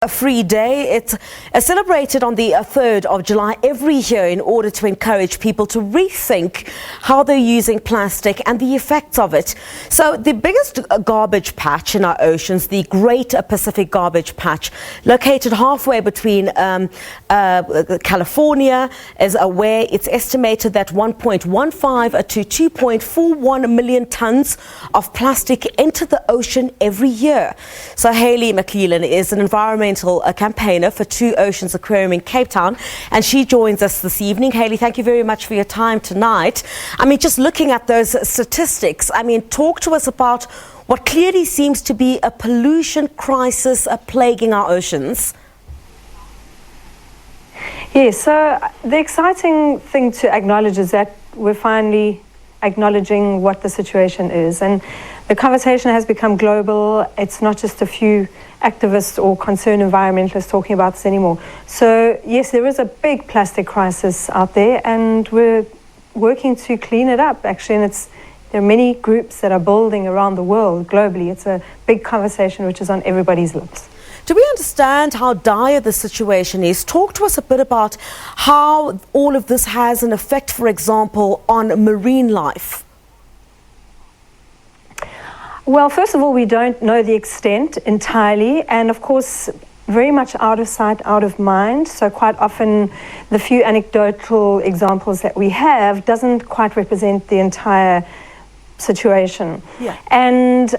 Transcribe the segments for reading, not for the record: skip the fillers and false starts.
a free day. It's celebrated on the 3rd of July every year in order to encourage people to rethink how they're using plastic and the effects of it. So the biggest garbage patch in our oceans, the Great Pacific Garbage Patch, located halfway between California, is where it's estimated that 1.15 to 2.41 million tons of plastic enter the ocean every year. So Hayley McLellan is an environmental campaigner for Two Oceans Aquarium in Cape Town, and she joins us this evening. Hayley, thank you very much for your time tonight. I mean, just looking at those statistics, I mean, talk to us about what clearly seems to be a pollution crisis plaguing our oceans. Yes, so the exciting thing to acknowledge is that we're finally acknowledging what the situation is, and the conversation has become global. It's not just a few activists or concerned environmentalists talking about this anymore. So yes, there is a big plastic crisis out there, and we're working to clean it up actually, and there are many groups that are building around the world globally. It's a big conversation which is on everybody's lips. Do we understand how dire the situation is? Talk to us a bit about how all of this has an effect, for example, on marine life. Well, first of all, we don't know the extent entirely, and of course, very much out of sight, out of mind. So quite often, the few anecdotal examples that we have doesn't quite represent the entire situation. Yeah. And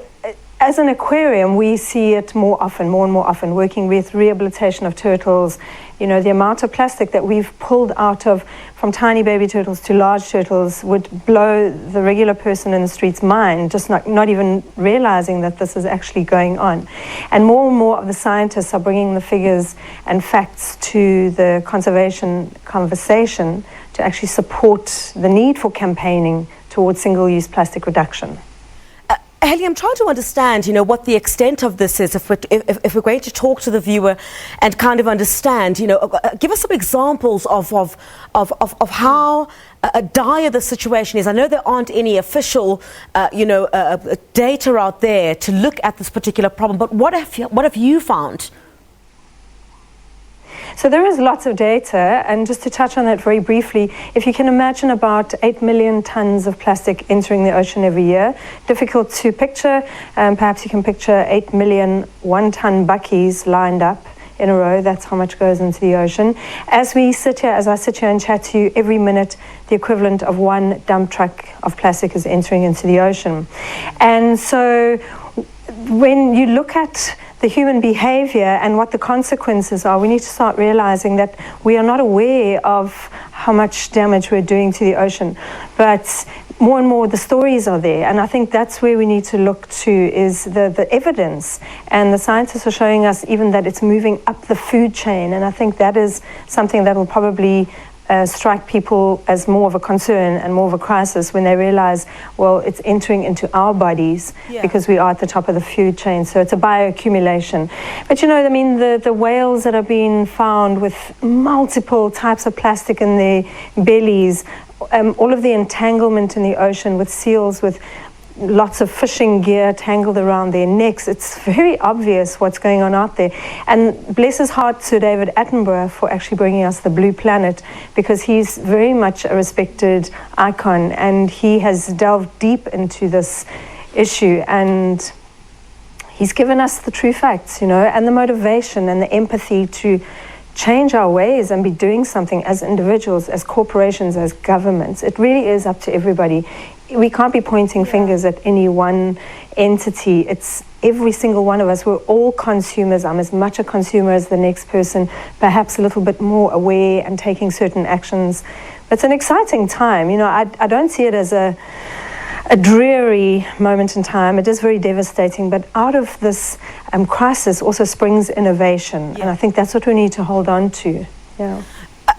as an aquarium, we see it more and more often, working with rehabilitation of turtles. You know, the amount of plastic that we've pulled out of, from tiny baby turtles to large turtles, would blow the regular person in the street's mind, just not even realizing that this is actually going on. And more of the scientists are bringing the figures and facts to the conservation conversation to actually support the need for campaigning towards single-use plastic reduction. Hayley, I'm trying to understand, what the extent of this is. If we're going to talk to the viewer and kind of understand, give us some examples of how dire the situation is. I know there aren't any official, data out there to look at this particular problem, but what have you found? So there is lots of data, and just to touch on that very briefly, if you can imagine about 8 million tons of plastic entering the ocean every year, difficult to picture, perhaps you can picture 8 million one-ton buckies lined up in a row. That's how much goes into the ocean. As I sit here and chat to you, every minute the equivalent of one dump truck of plastic is entering into the ocean. And so when you look at the human behavior and what the consequences are, we need to start realizing that we are not aware of how much damage we're doing to the ocean. But more and more the stories are there, and I think that's where we need to look to, is the evidence. And the scientists are showing us even that it's moving up the food chain, and I think that is something that will probably strike people as more of a concern and more of a crisis when they realize, well, it's entering into our bodies because we are at the top of the food chain. So it's a bioaccumulation. But the whales that are being found with multiple types of plastic in their bellies, all of the entanglement in the ocean with seals with lots of fishing gear tangled around their necks. It's very obvious what's going on out there. And bless his heart to David Attenborough for actually bringing us the Blue Planet, because he's very much a respected icon, and he has delved deep into this issue, and he's given us the true facts, and the motivation and the empathy to change our ways and be doing something as individuals, as corporations, as governments. It really is up to everybody. We can't be pointing fingers at any one entity. It's every single one of us. We're all consumers. I'm as much a consumer as the next person, perhaps a little bit more aware and taking certain actions. But it's an exciting time. I don't see it as a dreary moment in time. It is very devastating, but out of this crisis also springs innovation, and I think that's what we need to hold on to.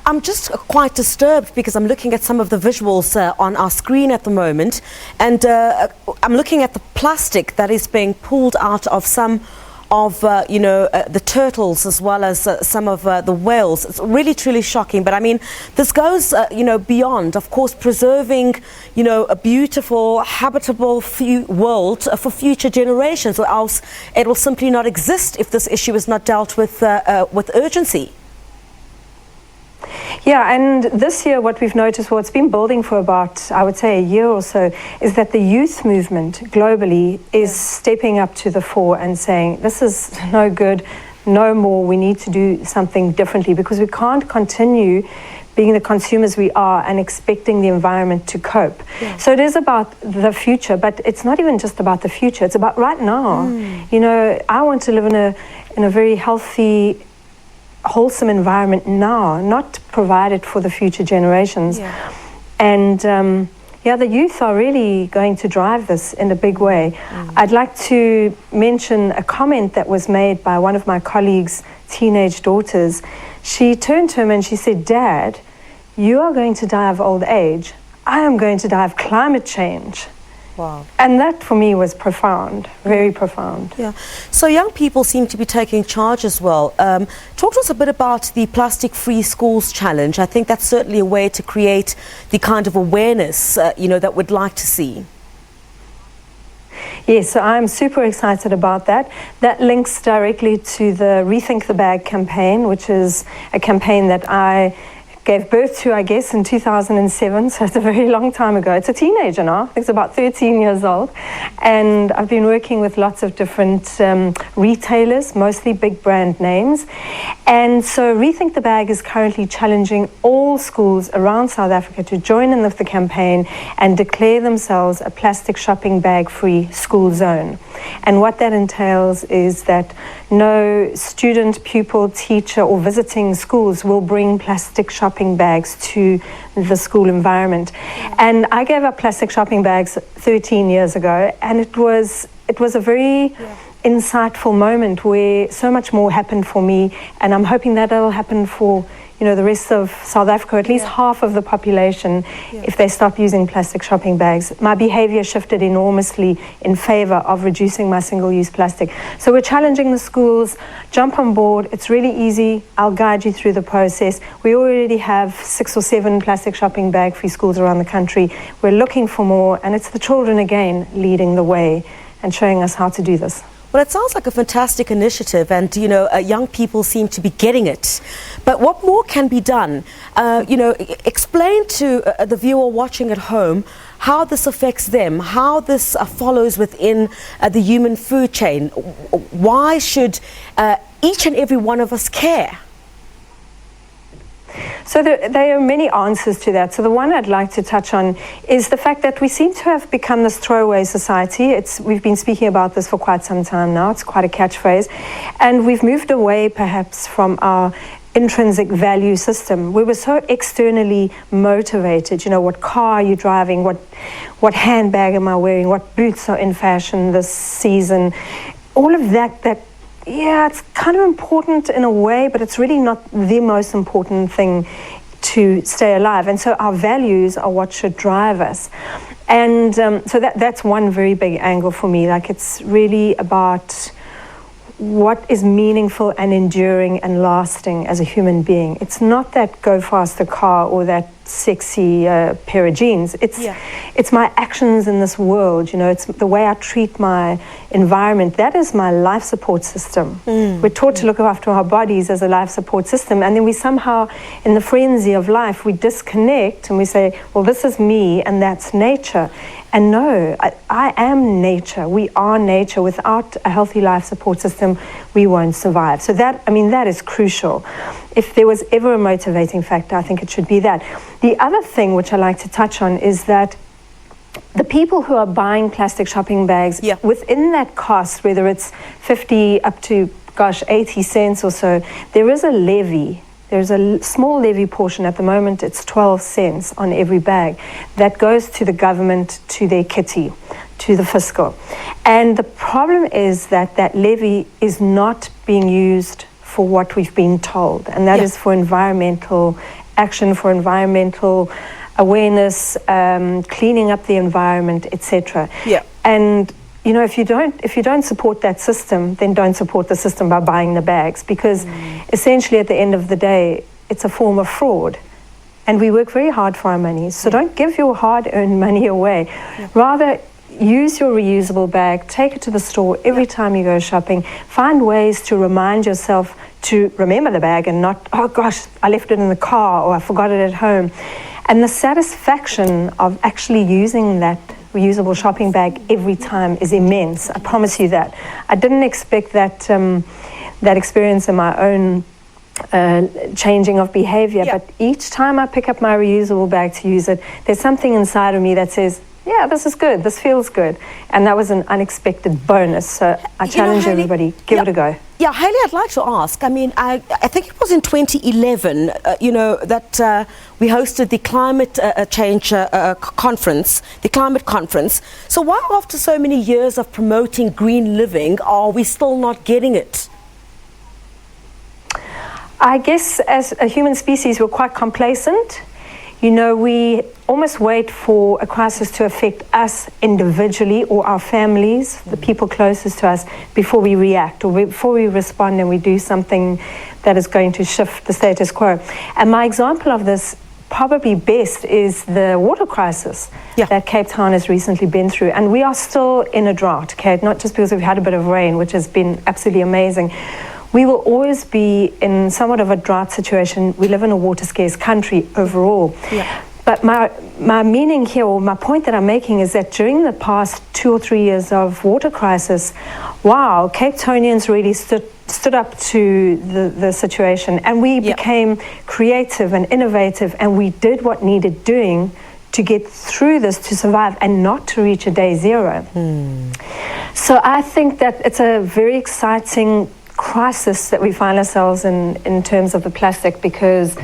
I'm just quite disturbed because I'm looking at some of the visuals on our screen at the moment, and I'm looking at the plastic that is being pulled out of some of, the turtles as well as some of the whales. It's really, truly shocking. But I mean, this goes, beyond, of course, preserving, a beautiful, habitable world for future generations, or else it will simply not exist if this issue is not dealt with urgency. Yeah, and this year what we've noticed, well, it's been building for about, I would say, a year or so, is that the youth movement globally is stepping up to the fore and saying, this is no good, no more, we need to do something differently, because we can't continue being the consumers we are and expecting the environment to cope. Yeah. So it is about the future, but it's not even just about the future, it's about right now. I want to live in a very healthy, wholesome environment now, not provided for the future generations. Yeah. And the youth are really going to drive this in a big way. I'd like to mention a comment that was made by one of my colleagues' teenage daughters. She turned to him and she said, "Dad, you are going to die of old age. I am going to die of climate change." Wow. And that for me was profound, very profound. Yeah. So young people seem to be taking charge as well. Talk to us a bit about the Plastic Free Schools Challenge. I think that's certainly a way to create the kind of awareness, that we'd like to see. Yes, so I'm super excited about that. That links directly to the Rethink the Bag campaign, which is a campaign that I gave birth to, I guess, in 2007, so it's a very long time ago. It's a teenager now, I think it's about 13 years old, and I've been working with lots of different retailers, mostly big brand names, and so Rethink the Bag is currently challenging all schools around South Africa to join in with the campaign and declare themselves a plastic shopping bag free school zone. And what that entails is that no student, pupil, teacher or visiting schools will bring plastic shopping bags to the school environment. And I gave up plastic shopping bags 13 years ago, and it was a very insightful moment where so much more happened for me, and I'm hoping that it'll happen for the rest of South Africa, at least half of the population, if they stop using plastic shopping bags. My behavior shifted enormously in favor of reducing my single-use plastic. So we're challenging the schools, jump on board, it's really easy, I'll guide you through the process. We already have 6 or 7 plastic shopping bag free schools around the country. We're looking for more, and it's the children again leading the way and showing us how to do this. Well, it sounds like a fantastic initiative, and young people seem to be getting it. But what more can be done? Explain to the viewer watching at home how this affects them, how this follows within the human food chain. Why should each and every one of us care? So there are many answers to that. So the one I'd like to touch on is the fact that we seem to have become this throwaway society. We've been speaking about this for quite some time now. It's quite a catchphrase. And we've moved away perhaps from our intrinsic value system. We were so externally motivated. What car are you driving? What handbag am I wearing? What boots are in fashion this season? All of that it's kind of important in a way, but it's really not the most important thing to stay alive. And so our values are what should drive us. And so that's one very big angle for me. Like, it's really about what is meaningful and enduring and lasting as a human being. It's not that go faster car or that sexy pair of jeans. It's my actions in this world. It's the way I treat my environment. That is my life support system. We're taught to look after our bodies as a life support system, and then we somehow, in the frenzy of life, we disconnect and we say, well, this is me and that's nature. And no, I am nature. We are nature. Without a healthy life support system, we won't survive. So that is crucial. If there was ever a motivating factor, I think it should be that. The other thing which I like to touch on is that the people who are buying plastic shopping bags, within that cost, whether it's 50 up to, 80 cents or so, there is a levy. There's a small levy portion. At the moment, it's 12 cents on every bag that goes to the government, to their kitty, to the fiscal. And the problem is that levy is not being used for what we've been told, and that is for environmental action, for environmental awareness, cleaning up the environment, etc. And you know, if you don't support that system, then don't support the system by buying the bags, because essentially at the end of the day, it's a form of fraud. And we work very hard for our money. So don't give your hard-earned money away. Rather, use your reusable bag, take it to the store every time you go shopping. Find ways to remind yourself to remember the bag and not, oh gosh, I left it in the car or I forgot it at home. And the satisfaction of actually using that reusable shopping bag every time is immense. I promise you that. I didn't expect that that experience in my own changing of behavior, but each time I pick up my reusable bag to use it, there's something inside of me that says, yeah, this is good, this feels good. And that was an unexpected bonus. So I challenge everybody, give it a go. Yeah, Hayley, I'd like to ask, I mean, I think it was in 2011, you know, that we hosted the climate change conference, the climate conference. So why after so many years of promoting green living are we still not getting it? I guess as a human species, we're quite complacent. You know, we almost wait for a crisis to affect us individually or our families, the people closest to us, before we react or before we respond and we do something that is going to shift the status quo. And my example of this probably best is the water crisis that Cape Town has recently been through. And we are still in a drought, Kate, not just because we've had a bit of rain, which has been absolutely amazing. We will always be in somewhat of a drought situation. We live in a water-scarce country overall. But my meaning here, or my point that I'm making, is that during the past 2 or 3 years of water crisis, wow, Cape Townians really stood up to the situation, and we became creative and innovative, and we did what needed doing to get through this, to survive, and not to reach a day zero. So I think that it's a very exciting crisis that we find ourselves in terms of the plastic, because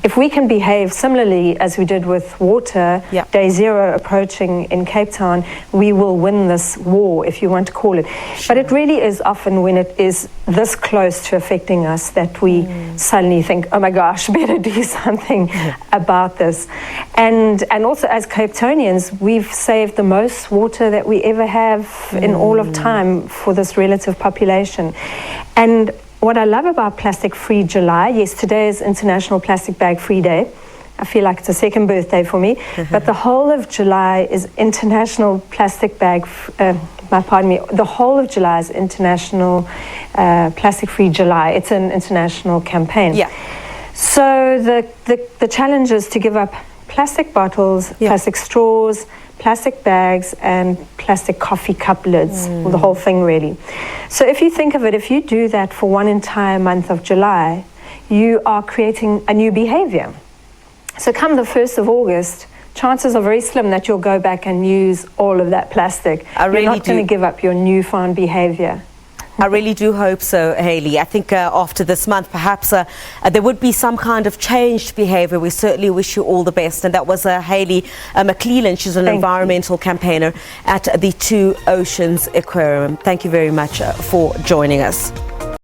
if we can behave similarly as we did with water, day zero approaching in Cape Town, we will win this war, if you want to call it. But it really is often when it is this close to affecting us that we suddenly think, oh my gosh, better do something about this. And also as Cape Townians, we've saved the most water that we ever have in all of time for this relative population. And what I love about Plastic Free July, yes, today is International Plastic Bag Free Day. I feel like it's a second birthday for me. But the whole of July is International Plastic Bag, the whole of July is International Plastic Free July. It's an international campaign. So the challenge is to give up plastic bottles, plastic straws, plastic bags, and plastic coffee cup lids, or the whole thing really. So if you think of it, if you do that for one entire month of July, you are creating a new behavior. So come the 1st of August, chances are very slim that you'll go back and use all of that plastic. You're not going to give up your newfound behavior. I really do hope so, Hayley. I think after this month, perhaps there would be some kind of changed behavior. We certainly wish you all the best. And that was Hayley McLellan. She's an environmental campaigner at the Two Oceans Aquarium. Thank you very much for joining us.